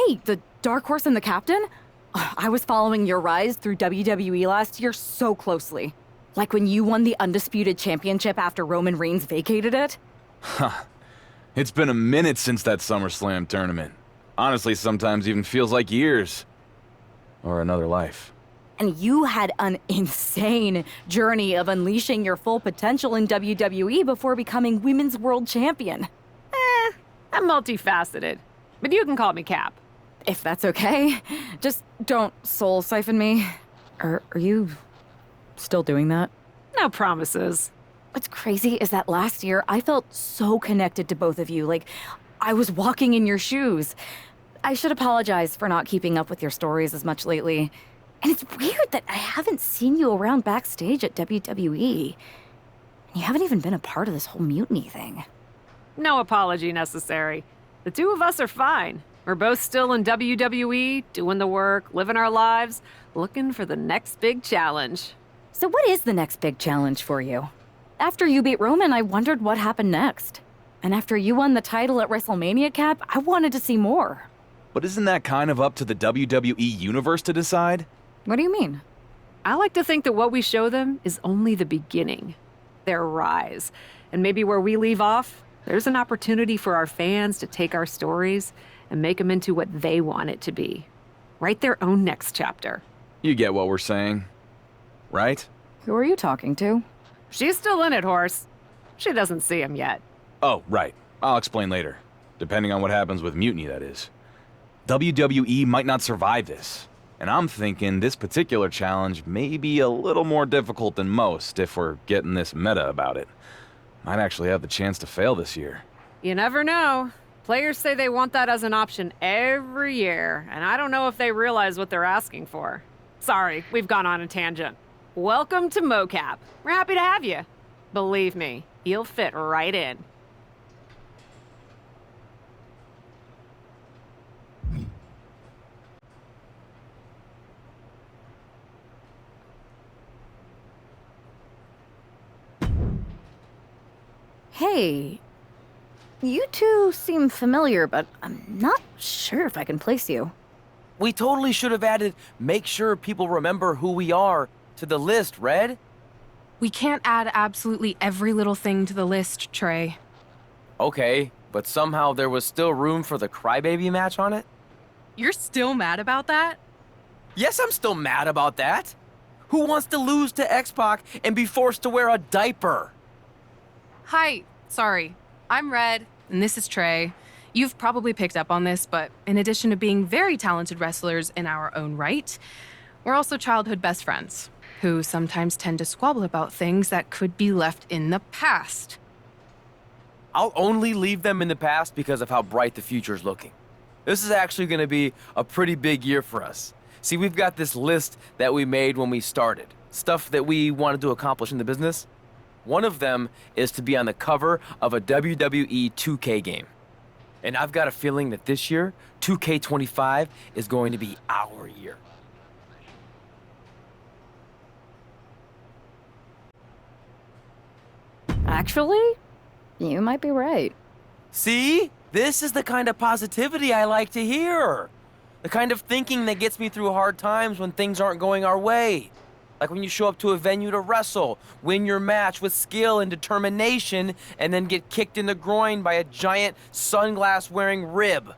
Me, the dark horse and the captain? I was following your rise through WWE last year so closely. Like when you won the Undisputed Championship after Roman Reigns vacated it? Huh. It's been a minute since that SummerSlam tournament. Honestly, sometimes even feels like years. Or another life. And you had an insane journey of unleashing your full potential in WWE before becoming Women's World Champion. I'm multifaceted, but you can call me Cap. If that's okay, just don't soul siphon me. Are you still doing that? No promises. What's crazy is that last year I felt so connected to both of you, like I was walking in your shoes. I should apologize for not keeping up with your stories as much lately. And it's weird that I haven't seen you around backstage at WWE. And you haven't even been a part of this whole mutiny thing. No apology necessary. The two of us are fine. We're both still in WWE, doing the work, living our lives, looking for the next big challenge. So what is the next big challenge for you? After you beat Roman, I wondered what happened next. And after you won the title at WrestleMania, Cap, I wanted to see more. But isn't that kind of up to the WWE Universe to decide? What do you mean? I like to think that what we show them is only the beginning. Their rise. And maybe where we leave off, there's an opportunity for our fans to take our stories and make them into what they want it to be. Write their own next chapter. You get what we're saying, right? Who are you talking to? She's still in it, Horse. She doesn't see him yet. Oh, right. I'll explain later. Depending on what happens with Mutiny, that is. WWE might not survive this. And I'm thinking this particular challenge may be a little more difficult than most if we're getting this meta about it. Might actually have the chance to fail this year. You never know. Players say they want that as an option every year, and I don't know if they realize what they're asking for. Sorry, we've gone on a tangent. Welcome to Mocap. We're happy to have you. Believe me, you'll fit right in. Hey, you two seem familiar, but I'm not sure if I can place you. We totally should have added make sure people remember who we are to the list, Red. We can't add absolutely every little thing to the list, Trey. Okay, but somehow there was still room for the crybaby match on it? You're still mad about that? Yes, I'm still mad about that. Who wants to lose to X-Pac and be forced to wear a diaper? Hi, sorry. I'm Red, and this is Trey. You've probably picked up on this, but in addition to being very talented wrestlers in our own right, we're also childhood best friends, who sometimes tend to squabble about things that could be left in the past. I'll only leave them in the past because of how bright the future's looking. This is actually going to be a pretty big year for us. See, we've got this list that we made when we started. Stuff that we wanted to accomplish in the business. One of them is to be on the cover of a WWE 2K game. And I've got a feeling that this year, 2K25 is going to be our year. Actually, you might be right. See? This is the kind of positivity I like to hear. The kind of thinking that gets me through hard times when things aren't going our way. Like when you show up to a venue to wrestle, win your match with skill and determination, and then get kicked in the groin by a giant sunglass-wearing rib.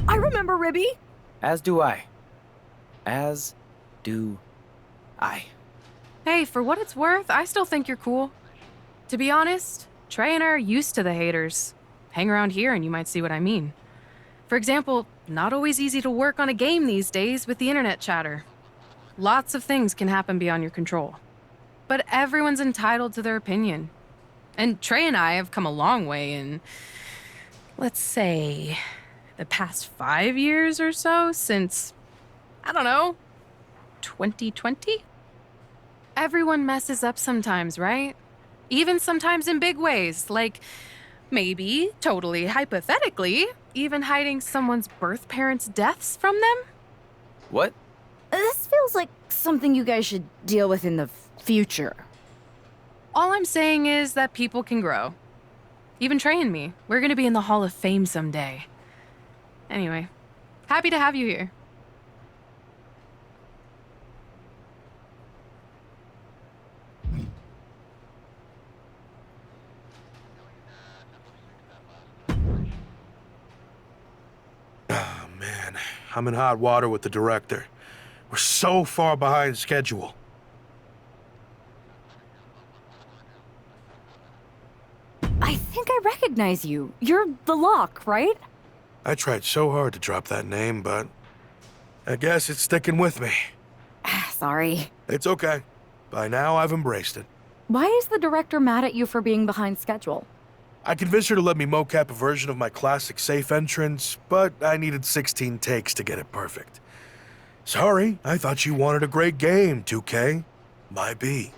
I remember Ribby. As do I. As do I. Hey, for what it's worth, I still think you're cool. To be honest, Trey and I are used to the haters. Hang around here and you might see what I mean. For example, not always easy to work on a game these days with the internet chatter. Lots of things can happen beyond your control. But everyone's entitled to their opinion. And Trey and I have come a long way in, let's say, the past 5 years or so since, I don't know, 2020? Everyone messes up sometimes, right? Even sometimes in big ways, like maybe, totally hypothetically, even hiding someone's birth parents' deaths from them? What? This feels like something you guys should deal with in the future. All I'm saying is that people can grow. Even Trey and me. We're gonna be in the Hall of Fame someday. Anyway, happy to have you here. Oh, man. I'm in hot water with the director. We're so far behind schedule. I think I recognize you. You're the Lock, right? I tried so hard to drop that name, but I guess it's sticking with me. Sorry. It's okay. By now, I've embraced it. Why is the director mad at you for being behind schedule? I convinced her to let me mocap a version of my classic safe entrance, but I needed 16 takes to get it perfect. Sorry, I thought you wanted a great game, 2K. My B.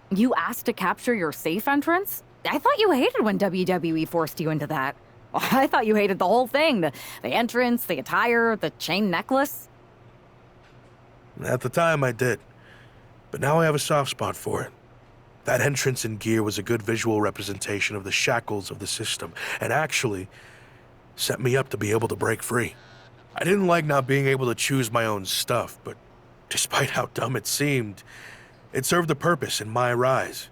You asked to capture your safe entrance? I thought you hated when WWE forced you into that. I thought you hated the whole thing. The entrance, the attire, the chain necklace. At the time, I did. But now I have a soft spot for it. That entrance and gear was a good visual representation of the shackles of the system, and actually set me up to be able to break free. I didn't like not being able to choose my own stuff, but despite how dumb it seemed, it served a purpose in MyRISE.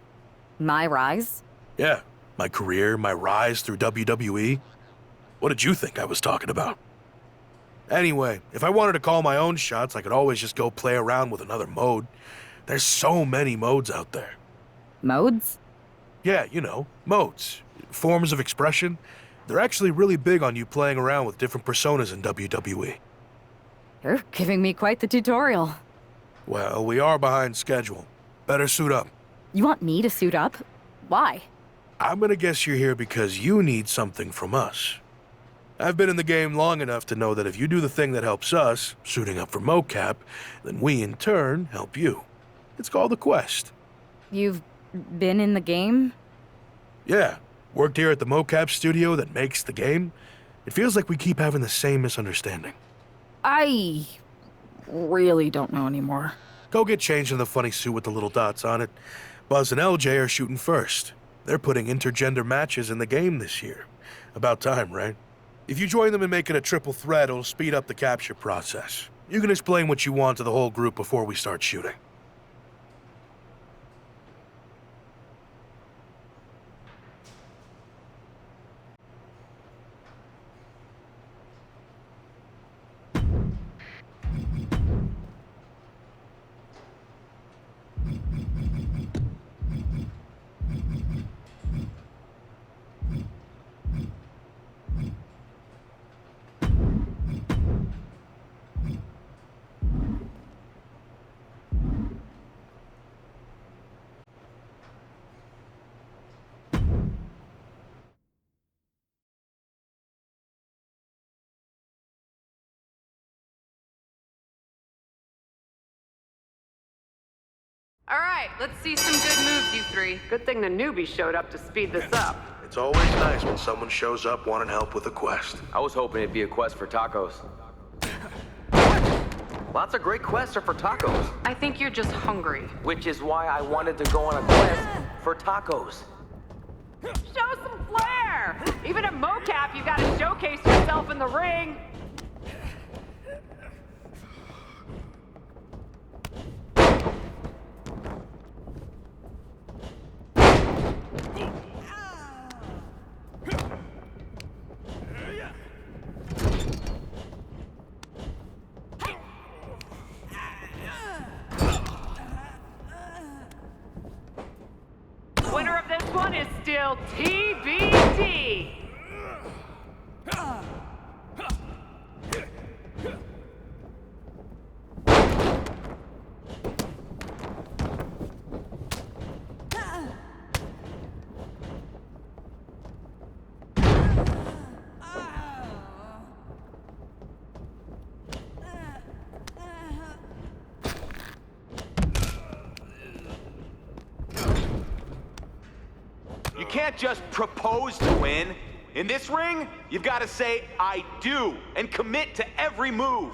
MyRISE? Yeah, my career, my rise through WWE. What did you think I was talking about? Anyway, if I wanted to call my own shots, I could always just go play around with another mode. There's so many modes out there. Modes? Yeah, you know, modes. Forms of expression. They're actually really big on you playing around with different personas in WWE. You're giving me quite the tutorial. Well, we are behind schedule. Better suit up. You want me to suit up? Why? I'm gonna guess you're here because you need something from us. I've been in the game long enough to know that if you do the thing that helps us, suiting up for Mocap, then we in turn help you. It's called a quest. You've been in the game? Yeah, worked here at the Mocap studio that makes the game. It feels like we keep having the same misunderstanding. I really don't know anymore. Go get changed in the funny suit with the little dots on it. Buzz and LJ are shooting first. They're putting intergender matches in the game this year. About time, right? If you join them in making a triple threat, it'll speed up the capture process. You can explain what you want to the whole group before we start shooting. All right, let's see some good moves, you three. Good thing the newbie showed up to speed this up. It's always nice when someone shows up wanting help with a quest. I was hoping it'd be a quest for tacos. Lots of great quests are for tacos, I think you're just hungry. which is why I wanted to go on a quest for tacos. Show some flair! Even at Mocap, you gotta showcase yourself in the ring. Winner of this one is still TBD. You can't just propose to win. In this ring, you've got to say, I do, and commit to every move.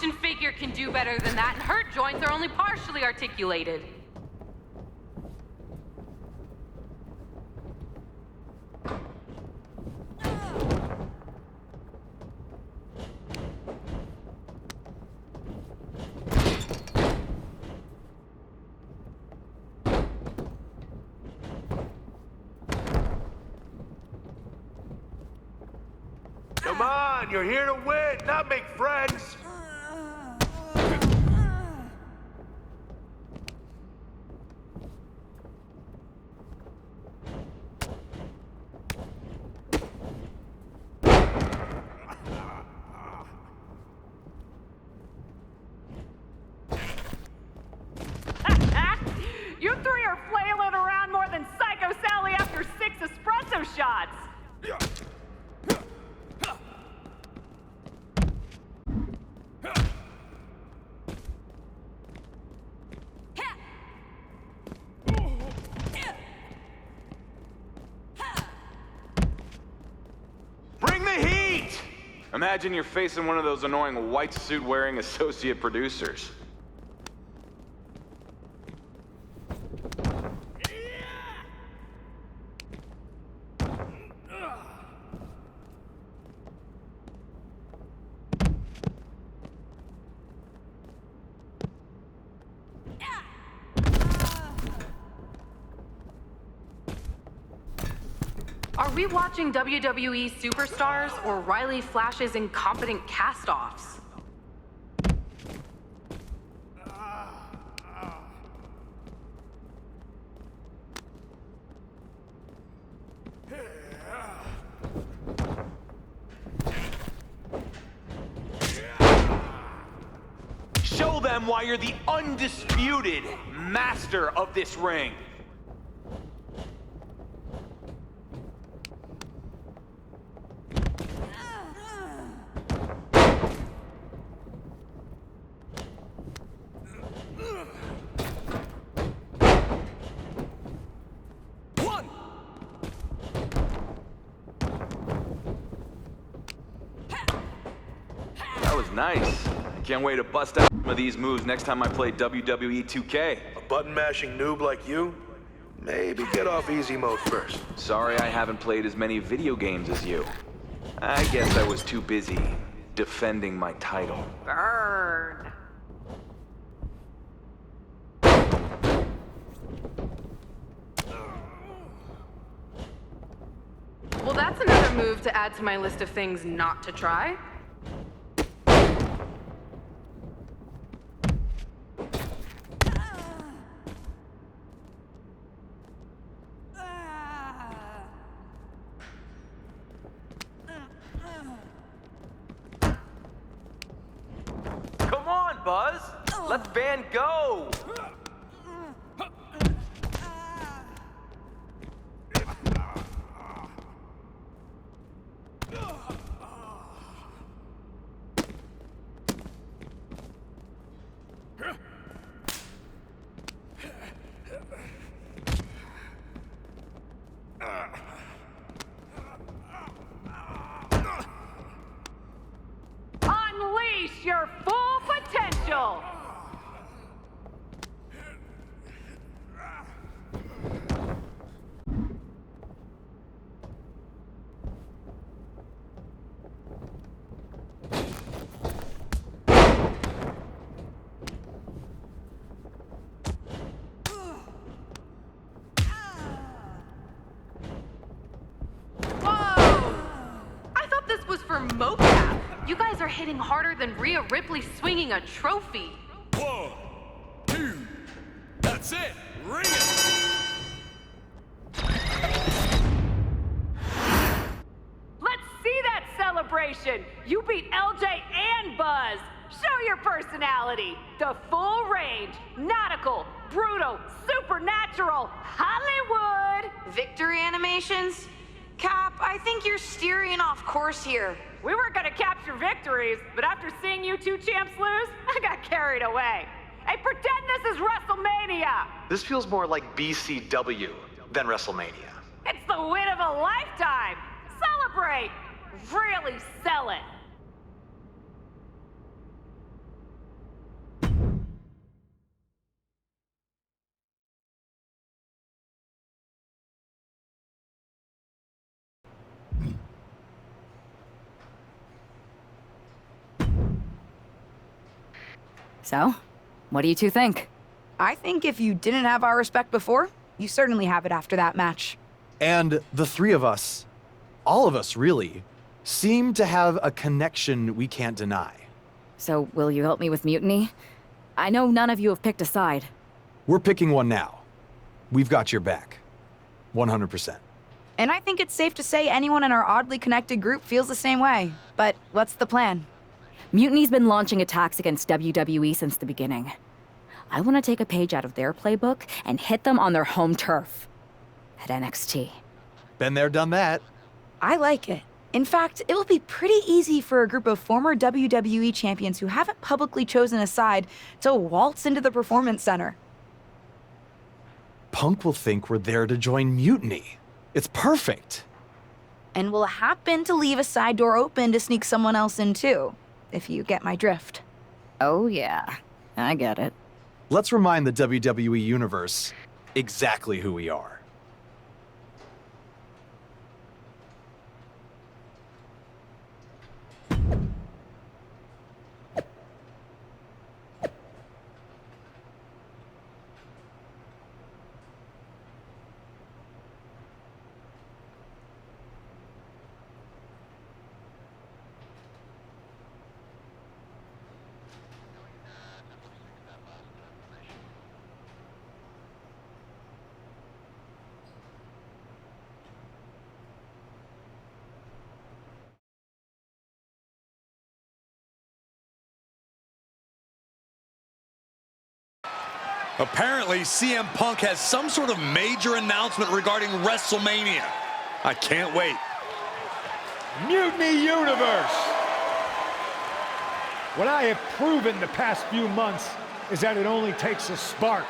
action figure can do better than that, and her joints are only partially articulated. Come on, you're here to win, not make friends. You three are flailing around more than Psycho Sally after 6 espresso shots. Bring the heat! Imagine you're facing one of those annoying white suit wearing associate producers. Are we watching WWE superstars or Riley Flash's incompetent cast-offs? Show them why you're the undisputed master of this ring. That was nice. Can't wait to bust out some of these moves next time I play WWE 2K. A button-mashing noob like you? Maybe get off easy mode first. Sorry I haven't played as many video games as you. I guess I was too busy defending my title. Burn. Well, that's another move to add to my list of things not to try. Come on, Buzz! Let's band go! Unleash your full potential! For Mocap, you guys are hitting harder than Rhea Ripley swinging a trophy. 1, 2, that's it, ring it! Let's see that celebration! You beat LJ and Buzz! Show your personality! The full range, nautical, brutal, supernatural, Hollywood! Victory animations? Cap, I think you're steering off course here. We were gonna capture victories, but after seeing you two champs lose, I got carried away. Hey, pretend this is WrestleMania! This feels more like BCW than WrestleMania. It's the win of a lifetime! Celebrate! Really sell it! So, what do you two think? I think if you didn't have our respect before, you certainly have it after that match. And the three of us, all of us really, seem to have a connection we can't deny. So, will you help me with Mutiny? I know none of you have picked a side. We're picking one now. We've got your back. 100%. And I think it's safe to say anyone in our oddly connected group feels the same way. But what's the plan? Mutiny's been launching attacks against WWE since the beginning. I want to take a page out of their playbook and hit them on their home turf. At NXT. Been there, done that. I like it. In fact, it will be pretty easy for a group of former WWE champions who haven't publicly chosen a side to waltz into the Performance Center. Punk will think we're there to join Mutiny. It's perfect. And we'll happen to leave a side door open to sneak someone else in too, if you get my drift. Oh yeah, I get it. Let's remind the WWE Universe exactly who we are. Apparently, CM Punk has some sort of major announcement regarding WrestleMania. I can't wait. Mutiny Universe! What I have proven the past few months is that it only takes a spark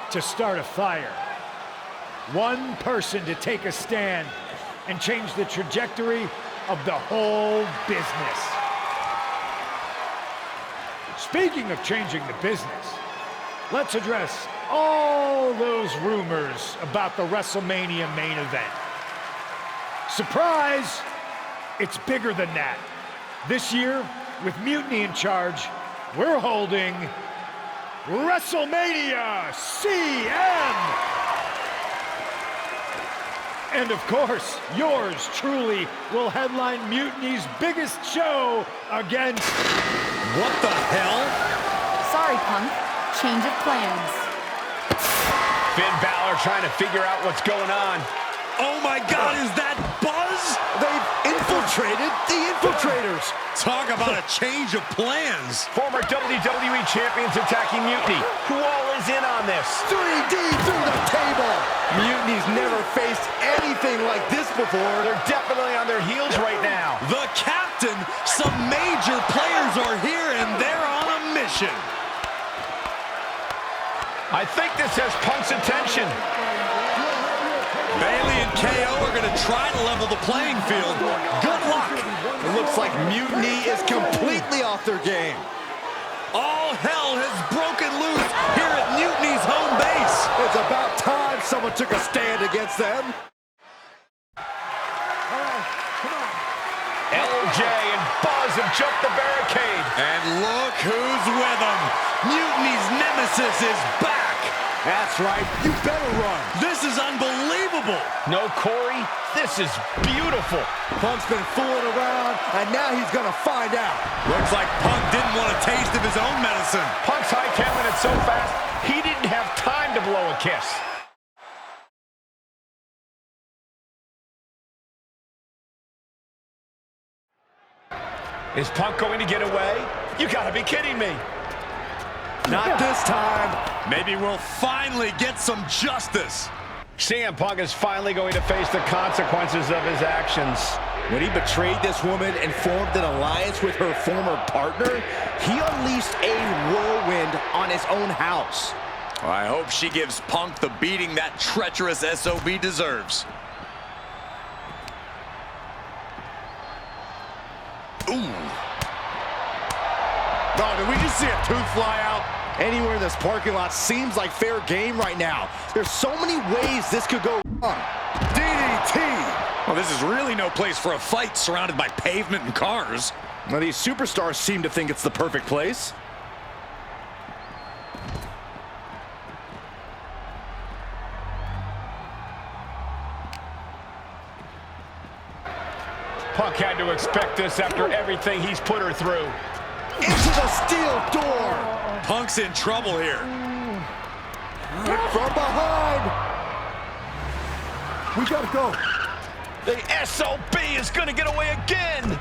to start a fire. One person to take a stand and change the trajectory of the whole business. Speaking of changing the business, let's address all those rumors about the WrestleMania main event. Surprise! It's bigger than that. This year, with Mutiny in charge, we're holding WrestleMania CM! And of course, yours truly will headline Mutiny's biggest show against... What the hell? Sorry, Punk. Change of plans. Finn Balor trying to figure out what's going on. Oh my God, is that Buzz? They've infiltrated the infiltrators. Talk about a change of plans. Former WWE champions attacking Mutiny. Who all is in on this? 3D through the table. Mutiny's never faced anything like this before. They're definitely on their heels right now. The captain, some major players are here and they're on a mission. I think this has Punk's attention. Bailey and KO are going to try to level the playing field. Good luck. It looks like Mutiny is completely off their game. All hell has broken loose here at Mutiny's home base. It's about time someone took a stand against them. LJ and Buzz have jumped the barricade. And look who's with them. Mutiny's nemesis is back. That's right. You better run. This is unbelievable. No, Corey, this is beautiful. Punk's been fooling around, and now he's going to find out. Looks like Punk didn't want a taste of his own medicine. Punk's hightailing it so fast, he didn't have time to blow a kiss. Is Punk going to get away? You gotta be kidding me. Not this time. Maybe we'll finally get some justice. CM Punk is finally going to face the consequences of his actions. When he betrayed this woman and formed an alliance with her former partner, he unleashed a whirlwind on his own house. I hope she gives Punk the beating that treacherous SOB deserves. Ooh. Oh, did we just see a tooth fly out? Anywhere in this parking lot seems like fair game right now. There's so many ways this could go wrong. DDT! Well, this is really no place for a fight surrounded by pavement and cars. Well, these superstars seem to think it's the perfect place. to expect this after everything he's put her through. Into the steel door. Punk's in trouble here. From behind. We gotta go. The SOB is going to get away again.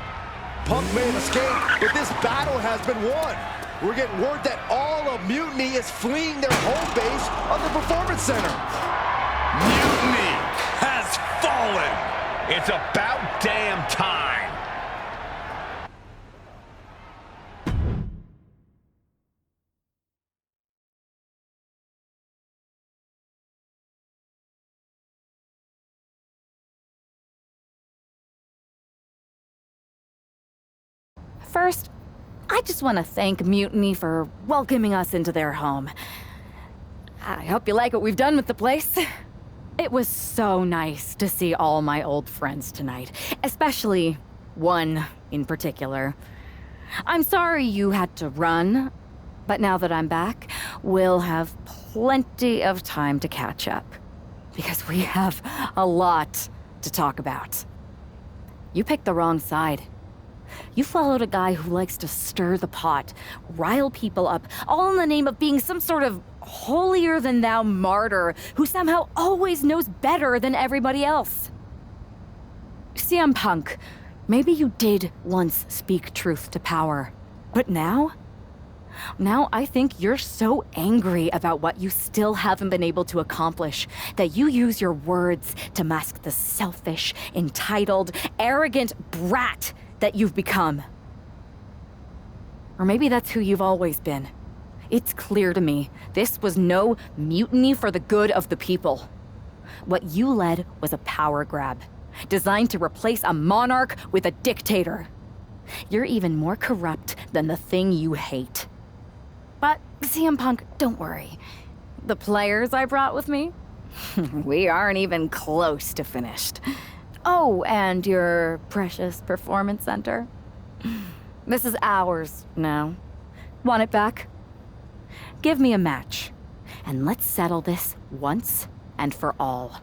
Punk may have escaped, but this battle has been won. We're getting word that all of Mutiny is fleeing their home base of the Performance Center. Mutiny has fallen. It's about damn time. First, I just want to thank Mutiny for welcoming us into their home. I hope you like what we've done with the place. It was so nice to see all my old friends tonight, especially one in particular. I'm sorry you had to run, but now that I'm back, we'll have plenty of time to catch up, because we have a lot to talk about. You picked the wrong side. You followed a guy who likes to stir the pot, rile people up, all in the name of being some sort of holier-than-thou martyr who somehow always knows better than everybody else. CM Punk, maybe you did once speak truth to power, but now? Now I think you're so angry about what you still haven't been able to accomplish that you use your words to mask the selfish, entitled, arrogant brat that you've become. Or maybe that's who you've always been. It's clear to me, this was no mutiny for the good of the people. What you led was a power grab, designed to replace a monarch with a dictator. You're even more corrupt than the thing you hate. But CM Punk, don't worry. The players I brought with me, we aren't even close to finished. Oh, and your precious performance center? This is ours now. Want it back? Give me a match, and let's settle this once and for all.